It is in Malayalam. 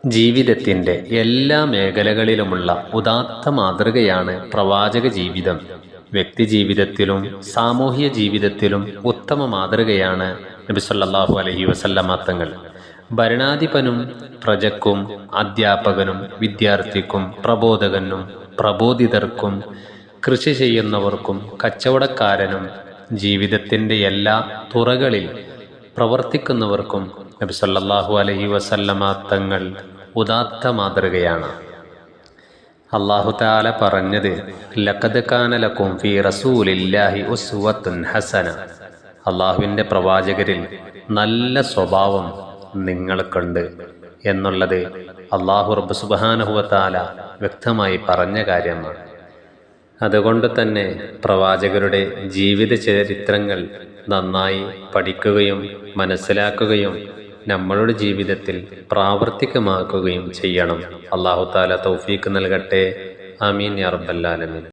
ജീവിതത്തിൻ്റെ എല്ലാ മേഖലകളിലുമുള്ള ഉദാത്ത മാതൃകയാണ് പ്രവാചക ജീവിതം. വ്യക്തിജീവിതത്തിലും സാമൂഹിക ജീവിതത്തിലും ഉത്തമ മാതൃകയാണ് നബി സല്ലല്ലാഹു അലൈഹി വസല്ലമ തങ്ങൾ. ഭരണാധിപനും പ്രജക്കും അധ്യാപകനും വിദ്യാർത്ഥിക്കും പ്രബോധകനും പ്രബോധിതർക്കും കൃഷി ചെയ്യുന്നവർക്കും കച്ചവടക്കാരനും ജീവിതത്തിൻ്റെ എല്ലാ തുറകളിൽ പ്രവർത്തിക്കുന്നവർക്കും നബി സല്ലല്ലാഹു അലൈഹി വസല്ലമ തങ്ങൾ ഉദാത്ത മാതൃകയാണ്. അല്ലാഹു തആല പറഞ്ഞത് ലഖദ് കാന ലക്കും ഫീ റസൂലില്ലാഹി ഉസ്വത്തുൻ ഹസന. അള്ളാഹുവിൻ്റെ പ്രവാചകരിൽ നല്ല സ്വഭാവം നിങ്ങൾക്കുണ്ട് എന്നുള്ളത് അല്ലാഹു റബ്ബ് സുബ്ഹാനഹു വ തആല വ്യക്തമായി പറഞ്ഞ കാര്യമാണ്. അതുകൊണ്ട് തന്നെ പ്രവാചകരുടെ ജീവിത ചരിത്രങ്ങൾ നന്നായി പഠിക്കുകയും മനസ്സിലാക്കുകയും നമ്മളുടെ ജീവിതത്തിൽ പ്രാവർത്തികമാക്കുകയും ചെയ്യണം. അല്ലാഹു തആല തൗഫീഖ് നൽകട്ടെ. ആമീൻ യാ റബ്ബൽ ആലമീൻ.